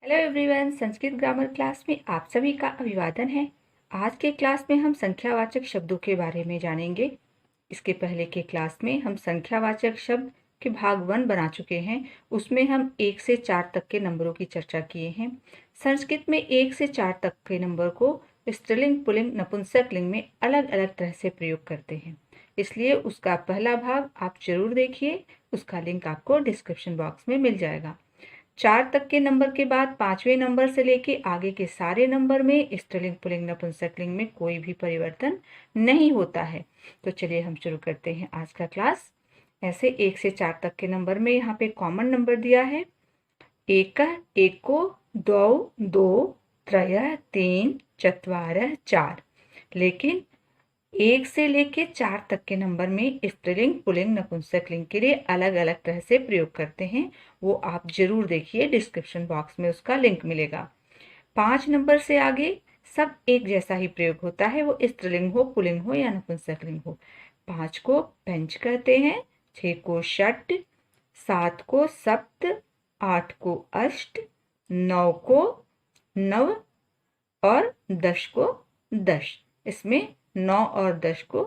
Hello everyone, Sanskrit grammar class में आप सभी का अभिवादन है। आज के क्लास में हम संख्यावाचक शब्दों के बारे में जानेंगे। इसके पहले के क्लास में हम संख्यावाचक शब्द के भाग 1 बना चुके हैं। उसमें हम 1 से 4 तक के नंबरों की चर्चा किए हैं। संस्कृत में 1 से 4 तक के नंबर को स्त्रीलिंग, पुल्लिंग, नपुंसकलिंग में अलग अलग तरह से प्रयोग करते हैं। इसलिए उसका पहला भाग आप जरूर देखिए। उसका लिंक आपको डिस्क्रिप्शन बॉक्स में मिल जाएगा। 4 तक के नंबर के बाद 5वें नंबर से लेके आगे के सारे नंबर में स्त्रीलिंग, पुल्लिंग, नपुंसकलिंग में कोई भी परिवर्तन नहीं होता है। तो चलिए हम शुरू करते हैं आज का क्लास। ऐसे 1 से 4 तक के नंबर में यहाँ पे कॉमन नंबर दिया है। एक, एको, द्वौ, दो, त्रय, तीन, चत्वार, चार। लेकिन 1 से लेके 4 तक के नंबर में स्त्रीलिंग, पुल्लिंग, नपुंसकलिंग के लिए अलग अलग तरह से प्रयोग करते हैं। वो आप जरूर देखिए, डिस्क्रिप्शन बॉक्स में उसका लिंक मिलेगा। 5 नंबर से आगे सब एक जैसा ही प्रयोग होता है, वो स्त्रीलिंग हो, पुल्लिंग हो या नपुंसकलिंग हो। 5 को पंच कहते हैं, 6 को षट, 7 को सप्त, 8 को अष्ट, 9 को नव और 10 को दश। इसमें 9 और 10 को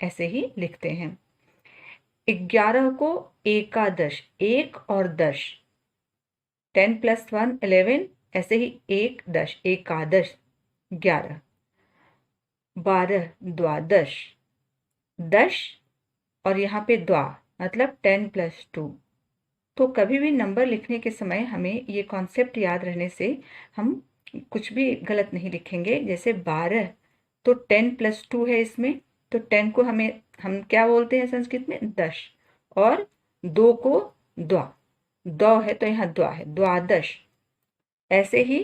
ऐसे ही लिखते हैं। 11 को एकादश, 1 और 10, 10 + 1 11, ऐसे ही 1 10 एकादश 11। 12 द्वादश, 10 और यहाँ पे द्वा मतलब 10 + 2। तो कभी भी नंबर लिखने के समय हमें ये कॉन्सेप्ट याद रहने से हम कुछ भी गलत नहीं लिखेंगे। जैसे 12 तो 10 + 2 है इसमें, तो 10 को हम क्या बोलते हैं संस्कृत में? 10। और 2 को द्वा, दौ है तो यहाँ द्वा है, द्वादश। ऐसे ही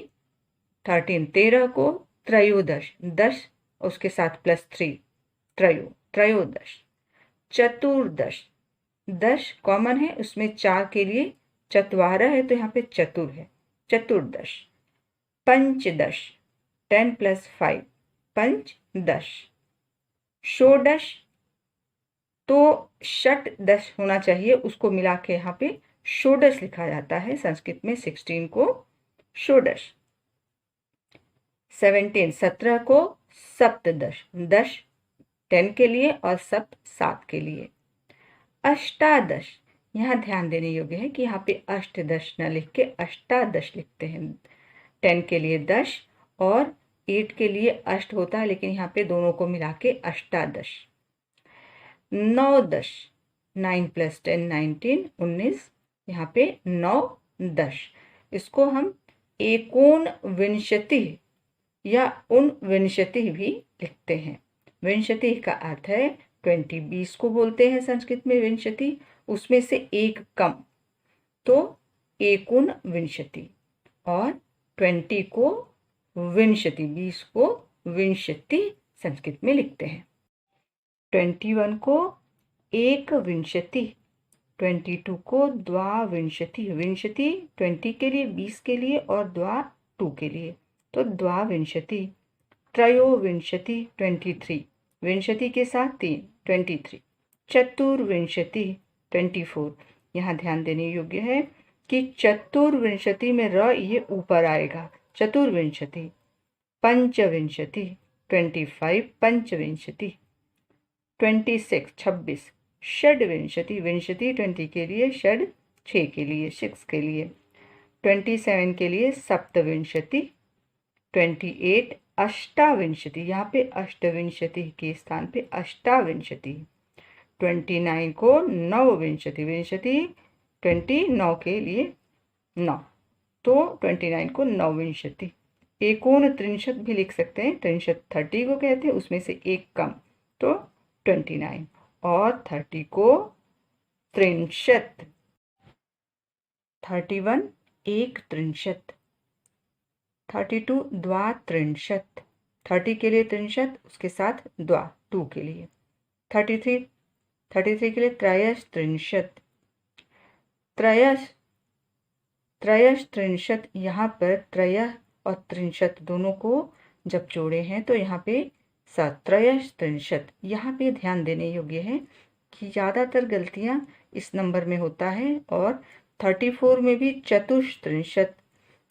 13 को त्रयोदश, 10 उसके साथ +3 त्रयोदश। चतुर्दश, 10 कॉमन है, उसमें 4 के लिए चत्वारः है तो यहाँ पे चतुर है, चतुर्दश। पंचदश, 10 + 5 पंचदश। षोडश तो षट दश होना चाहिए, उसको मिला के यहाँ पे षोडश लिखा जाता है। संस्कृत में 16 को षोडश। 17 को सप्तदश, 10 10 के लिए और सप्त 7 के लिए। अष्टादश, यहाँ ध्यान देने योग्य है कि यहाँ पे अष्टदश न लिख के अष्टादश लिखते हैं। 10 के लिए 10 और 8 के लिए अष्ट होता है, लेकिन यहाँ पे दोनों को मिला के अष्टादश। नवदश, 9 + 10 19, 19, यहाँ पे 9 10। इसको हम एकोनविंशति या उनविंशति भी लिखते हैं। विंशति का अर्थ है 20, 20 को बोलते हैं संस्कृत में विंशति, उसमें से एक कम, तो एकोनविंशति। और 20 को विंशति, 20 को विंशति संस्कृत में लिखते हैं। 21 को एकविंशति, 22 को द्वाविंशति, विंशति 20 के लिए, 20 के लिए और द्वा 2 के लिए, तो द्वाविंशति। त्रयोविंशति 23, विंशति के साथ 3 23। चतुर्विंशति 24, यहाँ ध्यान देने योग्य है कि चतुर्विंशति में र ये ऊपर आएगा, चतुर्विंशति। पंचविंशति 25, पंचविंशति। 26 26। षड्विंशति, विंशति 20 के लिए, षड 6 के लिए, 6 के लिए। 27 के लिए सप्तविंशति। 28 अष्टाविंशति, यहाँ पे अष्टविंशति के स्थान पे अष्टाविंशति। 29 को नवविंशति, विंशति 29 के लिए 9, तो 29 को नवविंशति। एकोनत्रिंशत् भी लिख सकते हैं, त्रिंशत् 30 को कहते हैं, उसमें से एक कम, तो 29। और 30 को त्रिंशत्, 31 एक त्रिंशत्। 32 द्वात्रिंशत्, 30 के लिए त्रिंशत्, उसके साथ द्वा 2 के लिए। 33 के लिए त्रयस्त्रिंशत्, त्रयस्त्रिंशत्, यहाँ पर त्रय और त्रिंशत् दोनों को जब जोड़े हैं तो यहाँ पे त्रयस्त्रिंशत्। यहाँ पे ध्यान देने योग्य है कि ज़्यादातर गलतियाँ इस नंबर में होता है, और 34 में भी चतुस्त्रिंशत्,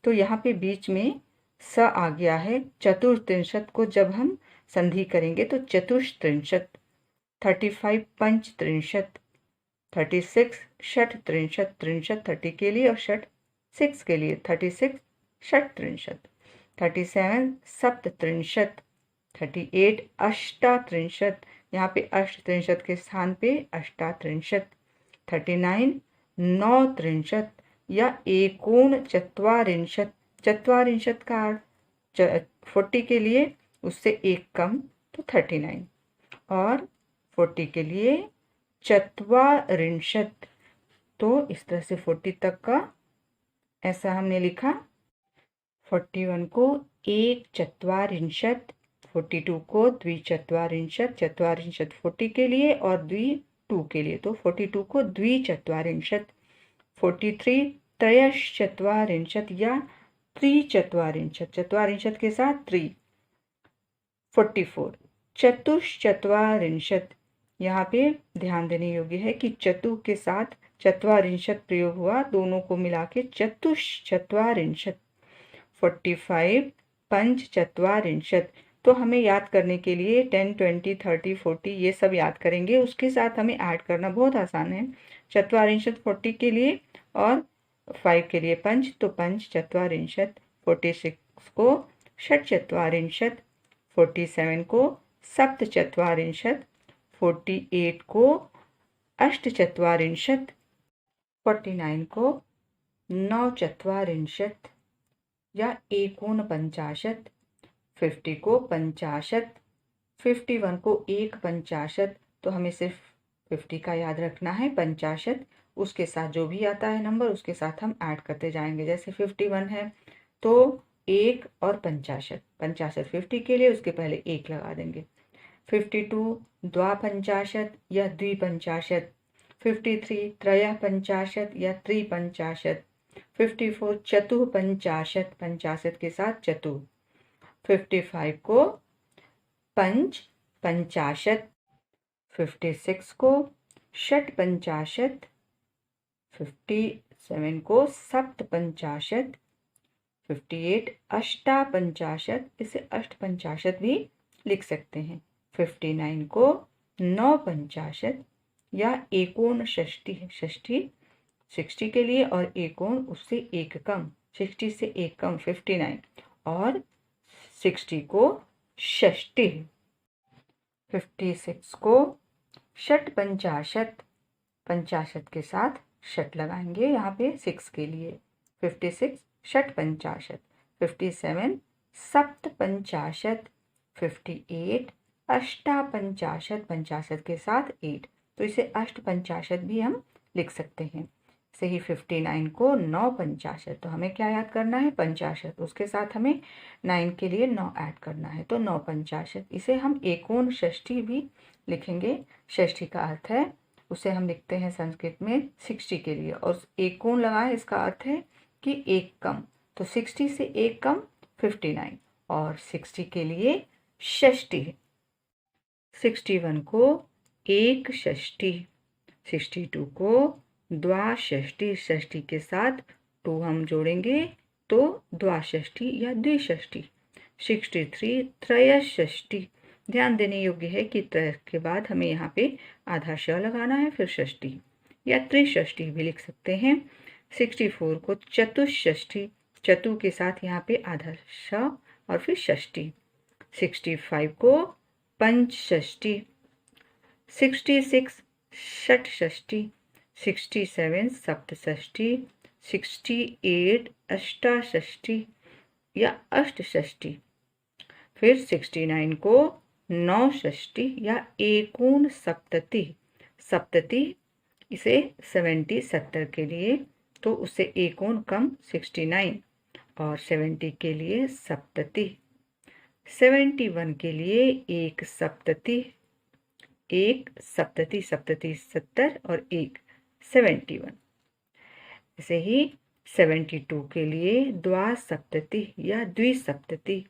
तो यहाँ पे बीच में स आ गया है। चतुस्त्रिंशत को जब हम संधि करेंगे तो चतुस्त्रिंशत, 35 पंचत्रिंशत, 36 षट्त्रिंशत, त्रिंशत 30 के लिए और षट 6 के लिए, 36 षट्त्रिंशत, 37 सप्तत्रिंशत, 38 अष्टात्रिंशत, यहाँ पे अष्टत्रिंशत के स्थान पे अष्टात्रिंशत, 39 नौत्रिंशत या एकोनचत्वारिंशत, चत्वारिंशत का 40 के लिए उससे एक कम तो 39, और 40 के लिए चत्वारिंशत। तो इस तरह से 40 तक का ऐसा हमने लिखा। 41 को एक चत्वारिंशत, 42 को द्विचत्वारिंशत, चत्वारिंशत 40 के लिए और द्वि 2 के लिए, तो 42 को द्विचत्वारिंशत, 43 त्रयश्चत्वारिंशत या त्रिचत्वारिंशत, चत्वारिंशत के साथ 3, 44 चतुश्चत्वारिंशत। यहाँ पे ध्यान देने योग्य है कि चतु के साथ चत्वारिंशत प्रयोग हुआ, दोनों को मिला के चतुश्चत्वारिंशत। 45 पंचचत्वारिंशत। तो हमें याद करने के लिए 10, 20, 30, 40 ये सब याद करेंगे, उसके साथ हमें ऐड करना बहुत आसान है। चत्वारिंशत 40 के लिए और 5 के लिए पंच, तो पंच चत्वारिंशत। 46 को षट्चत्वारिंशत, 47 को सप्तचत्वारिंशत, 48 को अष्टचत्वारिंशत, 49 को नवचत्वारिंशत या एकोनपंचाशत, 50 को पंचाशत, 51 को एक पंचाशत। तो हमें सिर्फ 50 का याद रखना है, पंचाशत उसके साथ जो भी आता है नंबर उसके साथ हम ऐड करते जाएंगे। जैसे 51 है तो एक और पंचाशत, पंचाशत 50 के लिए उसके पहले एक लगा देंगे। 52 द्वापंचाशत या द्विपंचाशत, 53 त्रयःपंचाशत या त्रिपंचाशत, 54 चतुःपंचाशत, पंचाशत के साथ चतु, 55 को पंच पंचाशत, 56 को षट्पंचाशत, 57 को सप्तपंचाशत, 58 अष्टापंचाशत, इसे अष्टपंचाशत भी लिख सकते हैं। 59 को नौपंचाशत या एकोनषष्टि, षष्ठी 60 के लिए और एकोन उससे एक कम, 60 से एक कम 59, और 60 को षष्ठी। 56 को षट्पंचाशत, पंचाशत के साथ षट लगाएंगे यहाँ पे 6 के लिए, 56 षट्पंचाशत। 57 सप्तपंचाशत, 58 अष्टापंचाशत, पंचाशत के साथ 8, तो इसे अष्टपंचाशत भी हम लिख सकते हैं। से ही 59 को नौपंचाशत, तो हमें क्या याद करना है, पंचाशत, उसके साथ हमें 9 के लिए 9 ऐड करना है, तो नौपंचाशत। इसे हम एकोन षष्ठी भी लिखेंगे। षष्ठी का अर्थ है, उसे हम लिखते हैं संस्कृत में 60 के लिए, और एकोन लगाए इसका अर्थ है कि एक कम, तो 60 से एक कम 59, और 60 के लिए षष्ठी। 61 को एक षष्ठी, 62 को द्वाषष्ठी, षष्ठी के साथ 2 हम जोड़ेंगे तो द्वाषष्ठी या द्विषष्ठी। 63 त्रयषष्ठी, ध्यान देने योग्य है कि त्रय के बाद हमें यहाँ पे आधा श लगाना है, फिर षष्ठी या त्रिषष्ठी भी लिख सकते हैं। 64 को चतुष्षष्ठी, चतु के साथ यहाँ पे आधा श और फिर षष्ठी। 65 को पंचषष्ठी, 66 षट्षष्ठी, 67 सप्तषष्ठी, 68 अष्टाषष्ठी या अष्टषष्ठी, फिर 69 को नौषष्ठी या एकोन सप्तति, सप्तति इसे 70 70 के लिए, तो उससे एकोन कम 69 और 70 के लिए सप्तति। 71 के लिए एक सप्तति, एक सप्तति, सप्तति 70 और एक 71। ऐसे ही 72 के लिए द्वासप्तति या द्विसप्तति,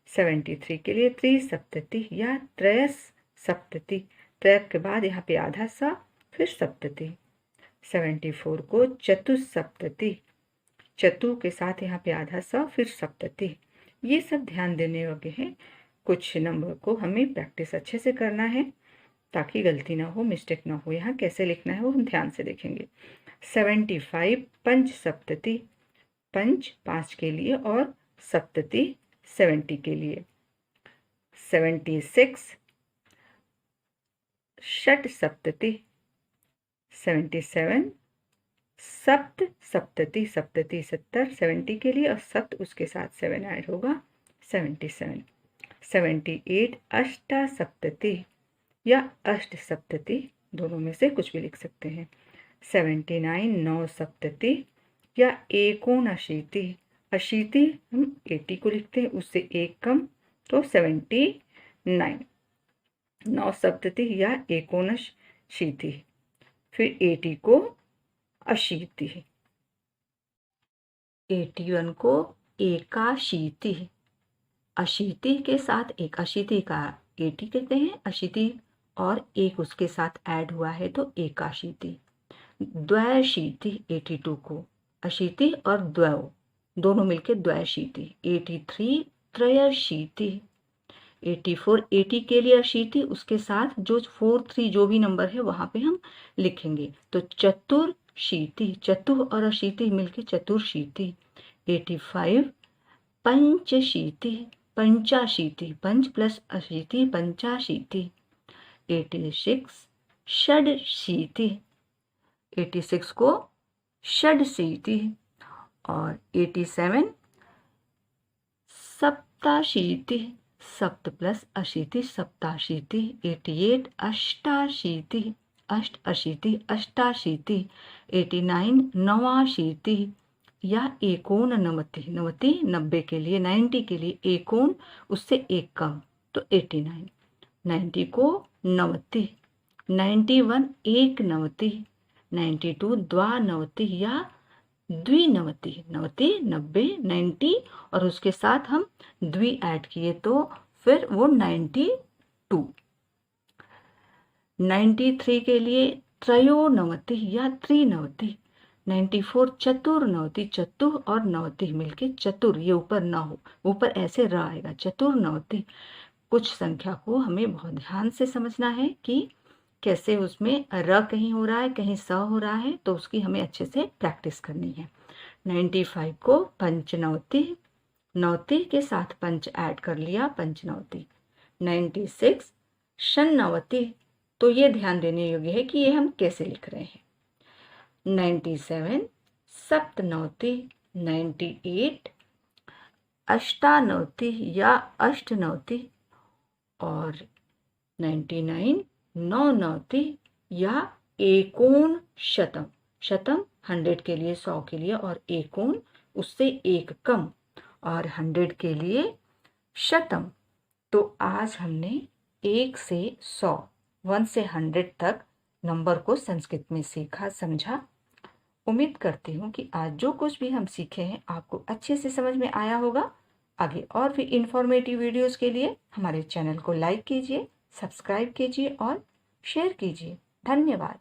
73 के लिए त्रिसप्तति या त्रयस सप्तति, त्रय के बाद यहाँ पे आधा सा फिर सप्तति। 74 को चतुस्सप्तति, चतु के साथ यहाँ पे आधा सा, फिर सप्तति। ये सब ध्यान देने योग्य है। कुछ नंबर को हमें प्रैक्टिस अच्छे से करना है ताकि गलती ना हो, मिस्टेक ना हो। यहाँ कैसे लिखना है वो हम ध्यान से देखेंगे। 75 पंच सप्तति, पंच 5 के लिए और सप्तति 70 के लिए। 76 षट सप्तति। 77 सप्त सप्तति, सप्तति 70 70 के लिए और सप्त उसके साथ 7 ऐड होगा 77। 78 अष्टा सप्तति या अष्ट सप्तति, दोनों में से कुछ भी लिख सकते हैं। 79 नौ सप्तति या एकोनशीति। अशीति हम 80 को लिखते हैं, उससे एक कम, तो 79 नौ सप्तति या एकोनशीति। फिर 80 को अशीति। 81 को एकाशीति। अशीति के साथ एक, अशीति का 80 कहते हैं, अशीति और एक उसके साथ ऐड हुआ है तो एकाशीति। द्वैशीति 82 को, अशीति और द्वौ दोनों मिलके द्वैशीति। 83 त्रयशीति। 84 80 के लिए अशीति, उसके साथ जो 4 3 जो भी नंबर है वहां पे हम लिखेंगे तो चतुर्शीति। चतुर और अशीति मिलके चतुर्शीति। 85 पंचशीति, पंचाशीति, पंच प्लस अशीति पंचाशीति। 86 षडशीति। 86 को षडशीति और 87 सप्ताशीति, सप्त प्लस अशीति सप्ताशीति। 88 अष्टाशीति, अष्ट अशीति अष्टाशीति। 89 नवाशीति या एकोननवति, नवति 90 के लिए, 90 के लिए एकोन उससे एक कम तो 89। 90 को नवति। 91 एक नवति। 92 द्वानवति या द्विनवति, नवति 90 90 और उसके साथ हम द्वि ऐड किए तो फिर वो 92। 93 के लिए त्रयोनवति या त्रिनवति। 94 चतुर्नवति, चतुर और नवति मिलके चतुर, ये ऊपर ना हो, ऊपर ऐसे र आएगा, चतुर्नवति। कुछ संख्या को हमें बहुत ध्यान से समझना है कि कैसे उसमें र कहीं हो रहा है, कहीं स हो रहा है, तो उसकी हमें अच्छे से प्रैक्टिस करनी है। 95 को पंचनवति, नवति के साथ पंच ऐड कर लिया, पंचनवति। 96 षण्णवति, तो ये ध्यान देने योग्य है कि ये हम कैसे लिख रहे हैं। 97 सप्तनवति। 98 अष्टानवति या अष्टनवति और 99 नौनवति या एकोन शतम। शतम 100 के लिए, 100 के लिए और एकोन उससे एक कम और 100 के लिए शतम। तो आज हमने 1 से 100, 1 से 100 तक नंबर को संस्कृत में सीखा, समझा। उम्मीद करती हूँ कि आज जो कुछ भी हम सीखे हैं आपको अच्छे से समझ में आया होगा। आगे और भी इंफॉर्मेटिव वीडियोस के लिए हमारे चैनल को लाइक कीजिए, सब्सक्राइब कीजिए और शेयर कीजिए। धन्यवाद।